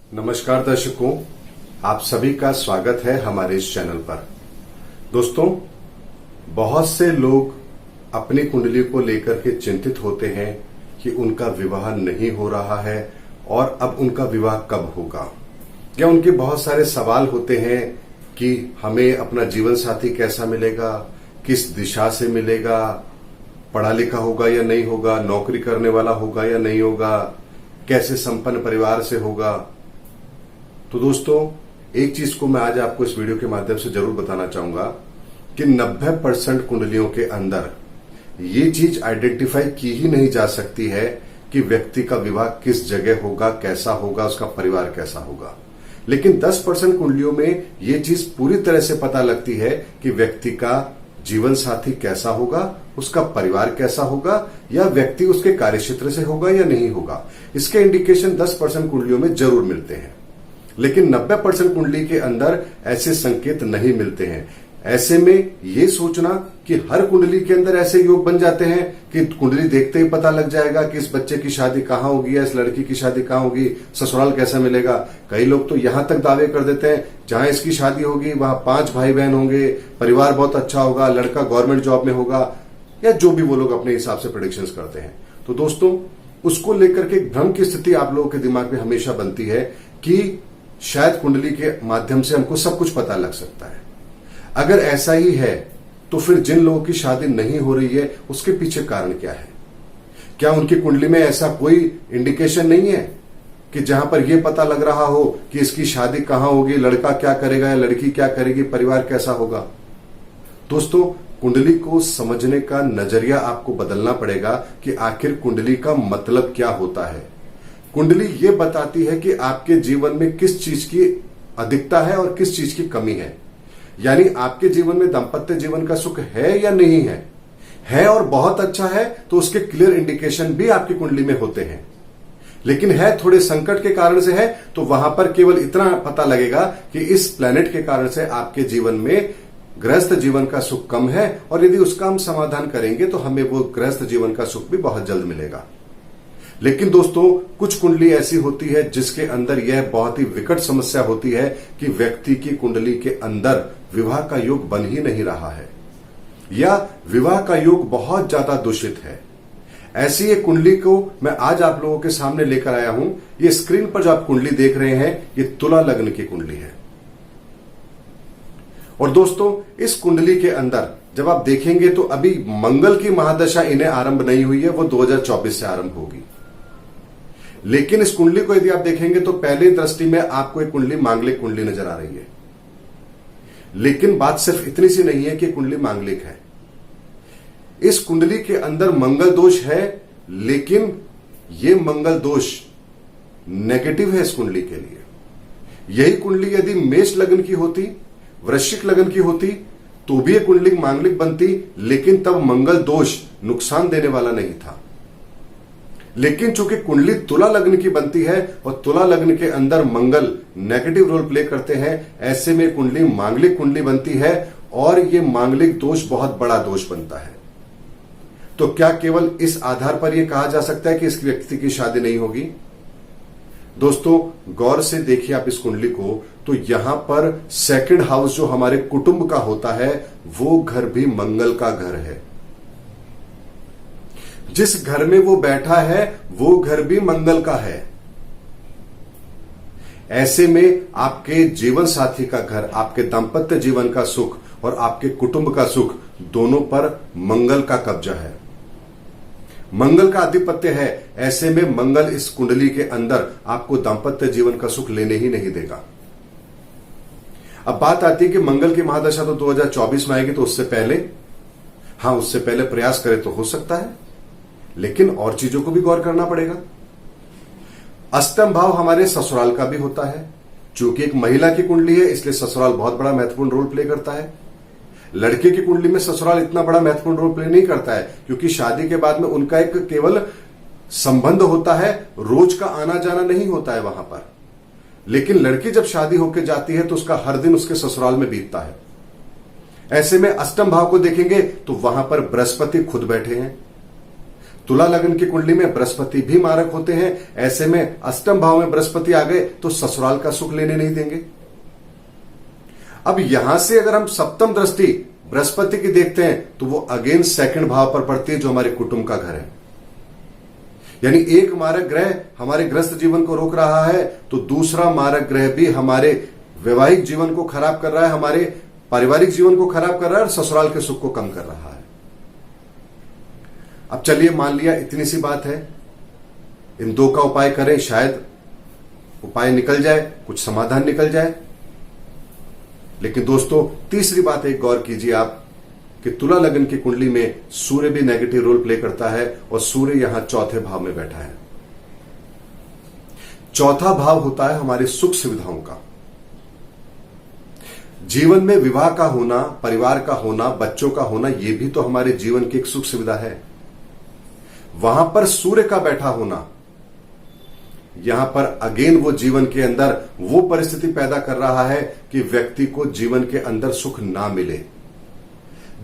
नमस्कार दर्शकों, आप सभी का स्वागत है हमारे इस चैनल पर। दोस्तों, बहुत से लोग अपनी कुंडली को लेकर के चिंतित होते हैं कि उनका विवाह नहीं हो रहा है और अब उनका विवाह कब होगा, या उनके बहुत सारे सवाल होते हैं कि हमें अपना जीवन साथी कैसा मिलेगा, किस दिशा से मिलेगा, पढ़ा लिखा होगा या नहीं होगा, नौकरी करने वाला होगा या नहीं होगा, कैसे संपन्न परिवार से होगा। तो दोस्तों, एक चीज को मैं आज आपको इस वीडियो के माध्यम से जरूर बताना चाहूंगा कि 90% कुंडलियों के अंदर ये चीज आइडेंटिफाई की ही नहीं जा सकती है कि व्यक्ति का विवाह किस जगह होगा, कैसा होगा, उसका परिवार कैसा होगा। लेकिन 10% कुंडलियों में ये चीज पूरी तरह से पता लगती है कि व्यक्ति का जीवन साथी कैसा होगा, उसका परिवार कैसा होगा, या व्यक्ति उसके कार्यक्षेत्र से होगा या नहीं होगा। इसके इंडिकेशन 10% कुंडलियों में जरूर मिलते हैं, लेकिन 90% कुंडली के अंदर ऐसे संकेत नहीं मिलते हैं। ऐसे में ये सोचना कि हर कुंडली के अंदर ऐसे योग बन जाते हैं कि कुंडली देखते ही पता लग जाएगा कि इस बच्चे की शादी कहां होगी या इस लड़की की शादी कहां होगी, ससुराल कैसा मिलेगा। कई लोग तो यहां तक दावे कर देते हैं जहां इसकी शादी होगी वहां 5 भाई बहन होंगे, परिवार बहुत अच्छा होगा, लड़का गवर्नमेंट जॉब में होगा, या जो भी वो लोग अपने हिसाब से प्रेडिक्शंस करते हैं। तो दोस्तों, उसको लेकर के भ्रम की स्थिति आप लोगों के दिमाग में हमेशा बनती है कि शायद कुंडली के माध्यम से हमको सब कुछ पता लग सकता है। अगर ऐसा ही है तो फिर जिन लोगों की शादी नहीं हो रही है उसके पीछे कारण क्या है? क्या उनकी कुंडली में ऐसा कोई इंडिकेशन नहीं है कि जहां पर यह पता लग रहा हो कि इसकी शादी कहां होगी, लड़का क्या करेगा या लड़की क्या करेगी, परिवार कैसा होगा? दोस्तों, कुंडली को समझने का नजरिया आपको बदलना पड़ेगा कि आखिर कुंडली का मतलब क्या होता है। कुंडली ये बताती है कि आपके जीवन में किस चीज की अधिकता है और किस चीज की कमी है। यानी आपके जीवन में दांपत्य जीवन का सुख है या नहीं है और बहुत अच्छा है तो उसके क्लियर इंडिकेशन भी आपकी कुंडली में होते हैं। लेकिन है थोड़े संकट के कारण से है तो वहां पर केवल इतना पता लगेगा कि इस प्लेनेट के कारण से आपके जीवन में गृहस्थ जीवन का सुख कम है, और यदि उसका हम समाधान करेंगे तो हमें वो गृहस्थ जीवन का सुख भी बहुत जल्द मिलेगा। लेकिन दोस्तों, कुछ कुंडली ऐसी होती है जिसके अंदर यह बहुत ही विकट समस्या होती है कि व्यक्ति की कुंडली के अंदर विवाह का योग बन ही नहीं रहा है, या विवाह का योग बहुत ज्यादा दूषित है। ऐसी एक कुंडली को मैं आज आप लोगों के सामने लेकर आया हूं। ये स्क्रीन पर जो आप कुंडली देख रहे हैं, ये तुला लग्न की कुंडली है। और दोस्तों, इस कुंडली के अंदर जब आप देखेंगे तो अभी मंगल की महादशा इन्हें आरंभ नहीं हुई है, वो 2024 से आरंभ होगी। लेकिन इस कुंडली को यदि आप देखेंगे तो पहली दृष्टि में आपको एक कुंडली मांगलिक कुंडली नजर आ रही है। लेकिन बात सिर्फ इतनी सी नहीं है कि कुंडली मांगलिक है। इस कुंडली के अंदर मंगल दोष है, लेकिन यह मंगल दोष नेगेटिव है इस कुंडली के लिए। यही कुंडली यदि मेष लग्न की होती, वृश्चिक लग्न की होती, तो भी यह कुंडली मांगलिक बनती, लेकिन तब मंगल दोष नुकसान देने वाला नहीं था। लेकिन चूंकि कुंडली तुला लग्न की बनती है और तुला लग्न के अंदर मंगल नेगेटिव रोल प्ले करते हैं, ऐसे में कुंडली मांगलिक कुंडली बनती है और यह मांगलिक दोष बहुत बड़ा दोष बनता है। तो क्या केवल इस आधार पर यह कहा जा सकता है कि इस व्यक्ति की शादी नहीं होगी? दोस्तों, गौर से देखिए आप इस कुंडली को, तो यहां पर सेकंड हाउस जो हमारे कुटुंब का होता है, वो घर भी मंगल का घर है। जिस घर में वो बैठा है वो घर भी मंगल का है। ऐसे में आपके जीवन साथी का घर, आपके दांपत्य जीवन का सुख और आपके कुटुंब का सुख, दोनों पर मंगल का कब्जा है, मंगल का आधिपत्य है। ऐसे में मंगल इस कुंडली के अंदर आपको दांपत्य जीवन का सुख लेने ही नहीं देगा। अब बात आती है कि मंगल की महादशा तो 2024 में आएगी, तो उससे पहले, हां उससे पहले प्रयास करें तो हो सकता है, लेकिन और चीजों को भी गौर करना पड़ेगा। अष्टम भाव हमारे ससुराल का भी होता है। चूंकि एक महिला की कुंडली है इसलिए ससुराल बहुत बड़ा महत्वपूर्ण रोल प्ले करता है। लड़के की कुंडली में ससुराल इतना बड़ा महत्वपूर्ण रोल प्ले नहीं करता है, क्योंकि शादी के बाद में उनका एक केवल संबंध होता है, रोज का आना जाना नहीं होता है वहां पर। लेकिन लड़की जब शादी होकर जाती है तो उसका हर दिन उसके ससुराल में बीतता है। ऐसे में अष्टम भाव को देखेंगे तो वहां पर बृहस्पति खुद बैठे हैं, तुला लग्न की कुंडली में बृहस्पति भी मारक होते हैं। ऐसे में अष्टम भाव में बृहस्पति आ गए तो ससुराल का सुख लेने नहीं देंगे। अब यहां से अगर हम सप्तम दृष्टि बृहस्पति की देखते हैं तो वो अगेन सेकंड भाव पर पड़ती है, जो हमारे कुटुंब का घर है। यानी एक मारक ग्रह हमारे गृहस्थ जीवन को रोक रहा है तो दूसरा मारक ग्रह भी हमारे वैवाहिक जीवन को खराब कर रहा है, हमारे पारिवारिक जीवन को खराब कर रहा है और ससुराल के सुख को कम कर रहा है। अब चलिए मान लिया इतनी सी बात है, इन दो का उपाय करें, शायद उपाय निकल जाए, कुछ समाधान निकल जाए। लेकिन दोस्तों तीसरी बात एक गौर कीजिए आप कि तुला लग्न की कुंडली में सूर्य भी नेगेटिव रोल प्ले करता है और सूर्य यहां चौथे भाव में बैठा है। चौथा भाव होता है हमारे सुख सुविधाओं का। जीवन में विवाह का होना, परिवार का होना, बच्चों का होना, यह भी तो हमारे जीवन की एक सुख सुविधा है। वहां पर सूर्य का बैठा होना, यहां पर अगेन वो जीवन के अंदर वो परिस्थिति पैदा कर रहा है कि व्यक्ति को जीवन के अंदर सुख ना मिले।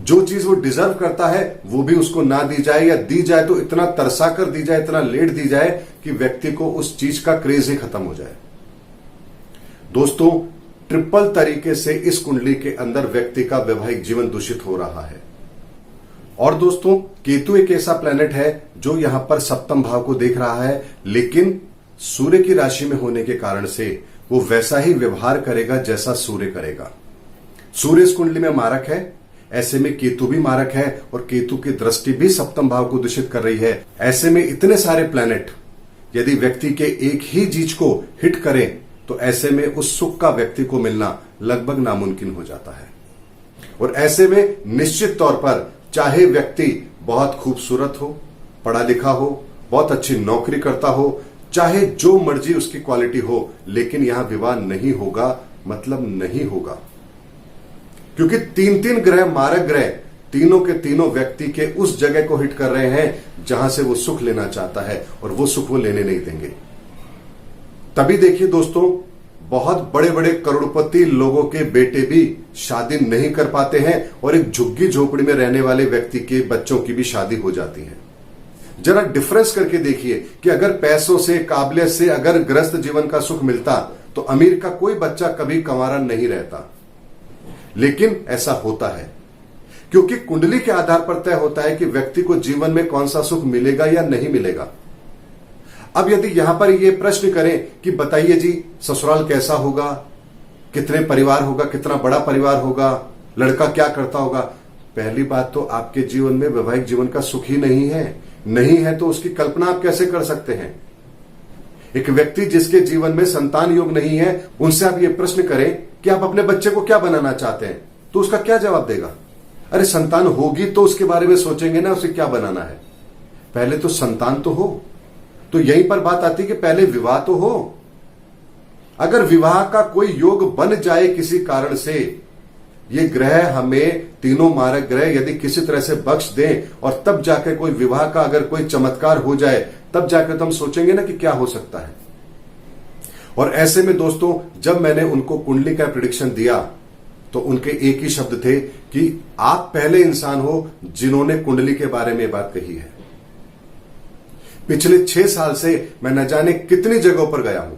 जो चीज वो डिजर्व करता है वो भी उसको ना दी जाए, या दी जाए तो इतना तरसा कर दी जाए, इतना लेट दी जाए कि व्यक्ति को उस चीज का क्रेज ही खत्म हो जाए। दोस्तों ट्रिपल तरीके से इस कुंडली के अंदर व्यक्ति का वैवाहिक जीवन दूषित हो रहा है। और दोस्तों केतु एक ऐसा प्लैनेट है जो यहां पर सप्तम भाव को देख रहा है, लेकिन सूर्य की राशि में होने के कारण से वो वैसा ही व्यवहार करेगा जैसा सूर्य करेगा। सूर्य इस कुंडली में मारक है, ऐसे में केतु भी मारक है और केतु की दृष्टि भी सप्तम भाव को दूषित कर रही है। ऐसे में इतने सारे प्लैनेट यदि व्यक्ति के एक ही चीज को हिट करें तो ऐसे में उस सुख का व्यक्ति को मिलना लगभग नामुमकिन हो जाता है। और ऐसे में निश्चित तौर पर चाहे व्यक्ति बहुत खूबसूरत हो, पढ़ा लिखा हो, बहुत अच्छी नौकरी करता हो, चाहे जो मर्जी उसकी क्वालिटी हो, लेकिन यहां विवाह नहीं होगा, मतलब नहीं होगा। क्योंकि तीन तीन ग्रह, मारक ग्रह, तीनों के तीनों व्यक्ति के उस जगह को हिट कर रहे हैं जहां से वो सुख लेना चाहता है, और वो सुख वो लेने नहीं देंगे। तभी देखिए दोस्तों, बहुत बड़े बड़े करोड़पति लोगों के बेटे भी शादी नहीं कर पाते हैं और एक झुग्गी झोपड़ी में रहने वाले व्यक्ति के बच्चों की भी शादी हो जाती है। जरा डिफरेंस करके देखिए कि अगर पैसों से, काबिलियत से अगर गृहस्थ जीवन का सुख मिलता तो अमीर का कोई बच्चा कभी कंवारा नहीं रहता। लेकिन ऐसा होता है क्योंकि कुंडली के आधार पर तय होता है कि व्यक्ति को जीवन में कौन सा सुख मिलेगा या नहीं मिलेगा। अब यदि यहां पर यह प्रश्न करें कि बताइए जी ससुराल कैसा होगा, कितने परिवार होगा, कितना बड़ा परिवार होगा, लड़का क्या करता होगा, पहली बात तो आपके जीवन में वैवाहिक जीवन का सुख ही नहीं है तो उसकी कल्पना आप कैसे कर सकते हैं। एक व्यक्ति जिसके जीवन में संतान योग नहीं है, उनसे आप ये प्रश्न करें कि आप अपने बच्चे को क्या बनाना चाहते हैं, तो उसका क्या जवाब देगा? अरे संतान होगी तो उसके बारे में सोचेंगे ना, उसे क्या बनाना है। पहले तो संतान तो हो। तो यहीं पर बात आती है कि पहले विवाह तो हो। अगर विवाह का कोई योग बन जाए किसी कारण से, ये ग्रह हमें तीनों मारक ग्रह यदि किसी तरह से बख्श दें और तब जाकर कोई विवाह का अगर कोई चमत्कार हो जाए, तब जाकर तो हम सोचेंगे ना कि क्या हो सकता है। और ऐसे में दोस्तों जब मैंने उनको कुंडली का प्रेडिक्शन दिया तो उनके एक ही शब्द थे कि आप पहले इंसान हो जिन्होंने कुंडली के बारे में बात कही है। पिछले 6 साल से मैं न जाने कितनी जगहों पर गया हूं,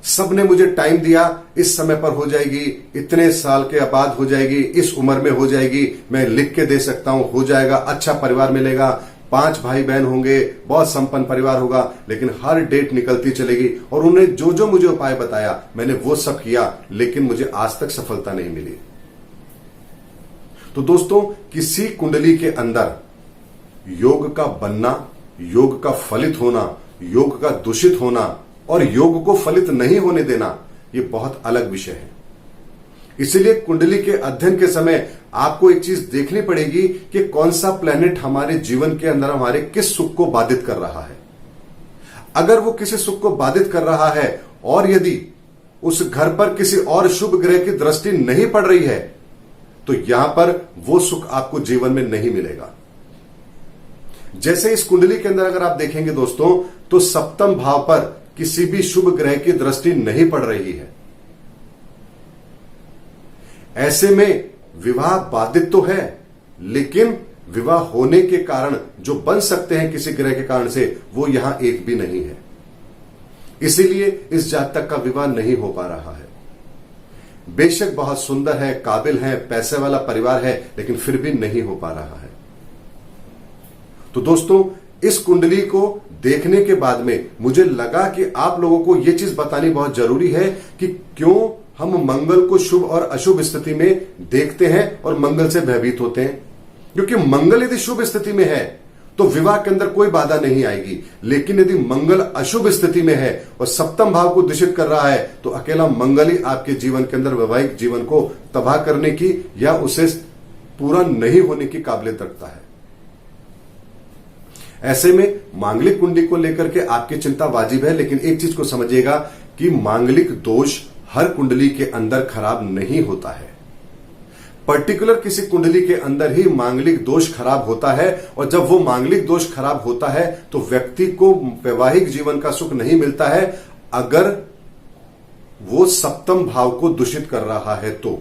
सबने मुझे टाइम दिया, इस समय पर हो जाएगी, इतने साल के बाद हो जाएगी, इस उम्र में हो जाएगी, मैं लिख के दे सकता हूं, हो जाएगा, अच्छा परिवार मिलेगा, 5 भाई बहन होंगे, बहुत संपन्न परिवार होगा। लेकिन हर डेट निकलती चलेगी और उन्होंने जो जो मुझे उपाय बताया मैंने वो सब किया, लेकिन मुझे आज तक सफलता नहीं मिली। तो दोस्तों किसी कुंडली के अंदर योग का बनना, योग का फलित होना, योग का दूषित होना और योग को फलित नहीं होने देना, यह बहुत अलग विषय है। इसलिए कुंडली के अध्ययन के समय आपको एक चीज देखनी पड़ेगी कि कौन सा प्लेनेट हमारे जीवन के अंदर हमारे किस सुख को बाधित कर रहा है। अगर वो किसी सुख को बाधित कर रहा है और यदि उस घर पर किसी और शुभ ग्रह की दृष्टि नहीं पड़ रही है तो यहां पर वो सुख आपको जीवन में नहीं मिलेगा। जैसे इस कुंडली के अंदर अगर आप देखेंगे दोस्तों, तो सप्तम भाव पर किसी भी शुभ ग्रह की दृष्टि नहीं पड़ रही है। ऐसे में विवाह बाधित तो है, लेकिन विवाह होने के कारण जो बन सकते हैं किसी ग्रह के कारण से, वो यहां एक भी नहीं है। इसीलिए इस जातक का विवाह नहीं हो पा रहा है। बेशक बहुत सुंदर है, काबिल है, पैसे वाला परिवार है, लेकिन फिर भी नहीं हो पा रहा है। तो दोस्तों, इस कुंडली को देखने के बाद में मुझे लगा कि आप लोगों को यह चीज बतानी बहुत जरूरी है कि क्यों हम मंगल को शुभ और अशुभ स्थिति में देखते हैं और मंगल से भयभीत होते हैं। क्योंकि मंगल यदि शुभ स्थिति में है तो विवाह के अंदर कोई बाधा नहीं आएगी, लेकिन यदि मंगल अशुभ स्थिति में है और सप्तम भाव को दूषित कर रहा है तो अकेला मंगल ही आपके जीवन के अंदर वैवाहिक जीवन को तबाह करने की या उसे पूरा नहीं होने की काबिलियत रखता है। ऐसे में मांगलिक कुंडली को लेकर के आपकी चिंता वाजिब है, लेकिन एक चीज को समझिएगा कि मांगलिक दोष हर कुंडली के अंदर खराब नहीं होता है। पर्टिकुलर किसी कुंडली के अंदर ही मांगलिक दोष खराब होता है, और जब वो मांगलिक दोष खराब होता है तो व्यक्ति को वैवाहिक जीवन का सुख नहीं मिलता है अगर वो सप्तम भाव को दूषित कर रहा है तो।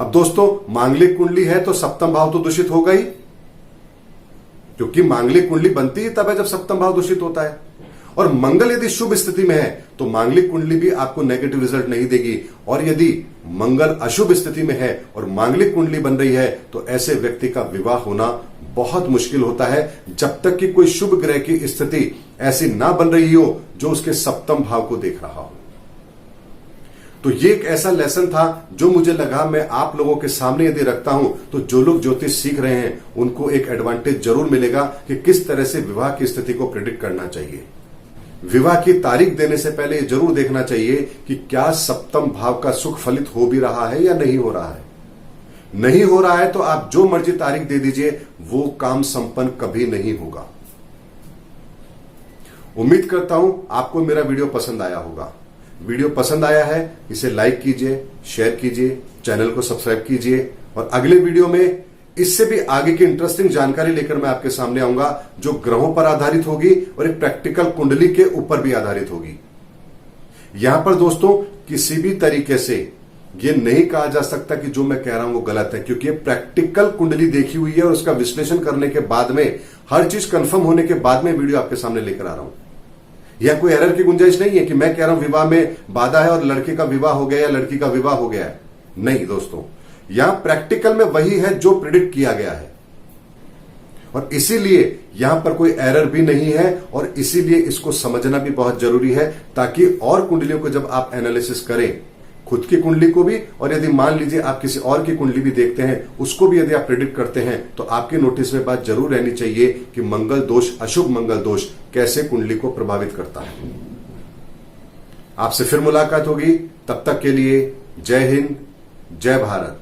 अब दोस्तों, मांगलिक कुंडली है तो सप्तम भाव तो दूषित होगा ही, क्योंकि मांगलिक कुंडली बनती ही तब है जब सप्तम भाव दूषित होता है। और मंगल यदि शुभ स्थिति में है तो मांगलिक कुंडली भी आपको नेगेटिव रिजल्ट नहीं देगी, और यदि मंगल अशुभ स्थिति में है और मांगलिक कुंडली बन रही है तो ऐसे व्यक्ति का विवाह होना बहुत मुश्किल होता है, जब तक कि कोई शुभ ग्रह की स्थिति ऐसी ना बन रही हो जो उसके सप्तम भाव को देख रहा हो। तो ये एक ऐसा लेसन था जो मुझे लगा मैं आप लोगों के सामने यदि रखता हूं तो जो लोग ज्योतिष सीख रहे हैं उनको एक एडवांटेज जरूर मिलेगा कि किस तरह से विवाह की स्थिति को प्रेडिक्ट करना चाहिए। विवाह की तारीख देने से पहले जरूर देखना चाहिए कि क्या सप्तम भाव का सुख फलित हो भी रहा है या नहीं हो रहा है। नहीं हो रहा है तो आप जो मर्जी तारीख दे दीजिए, वो काम संपन्न कभी नहीं होगा। उम्मीद करता हूं आपको मेरा वीडियो पसंद आया होगा। वीडियो पसंद आया है इसे लाइक कीजिए, शेयर कीजिए, चैनल को सब्सक्राइब कीजिए, और अगले वीडियो में इससे भी आगे की इंटरेस्टिंग जानकारी लेकर मैं आपके सामने आऊंगा जो ग्रहों पर आधारित होगी और एक प्रैक्टिकल कुंडली के ऊपर भी आधारित होगी। यहां पर दोस्तों किसी भी तरीके से यह नहीं कहा जा सकता कि जो मैं कह रहा हूं वो गलत है, क्योंकि ये प्रैक्टिकल कुंडली देखी हुई है और उसका विश्लेषण करने के बाद में हर चीज कंफर्म होने के बाद में वीडियो आपके सामने लेकर आ रहा हूं। यह कोई एरर की गुंजाइश नहीं है कि मैं कह रहा हूं विवाह में बाधा है और लड़के का विवाह हो गया या लड़की का विवाह हो गया है। नहीं दोस्तों, यहां प्रैक्टिकल में वही है जो प्रिडिक्ट किया गया है, और इसीलिए यहां पर कोई एरर भी नहीं है, और इसीलिए इसको समझना भी बहुत जरूरी है, ताकि और कुंडलियों को जब आप एनालिसिस करें, खुद की कुंडली को भी, और यदि मान लीजिए आप किसी और की कुंडली भी देखते हैं उसको भी यदि आप प्रिडिक्ट करते हैं तो आपके नोटिस में बात जरूर रहनी चाहिए कि मंगल दोष, अशुभ मंगल दोष कैसे कुंडली को प्रभावित करता है। आपसे फिर मुलाकात होगी, तब तक के लिए जय हिंद, जय भारत।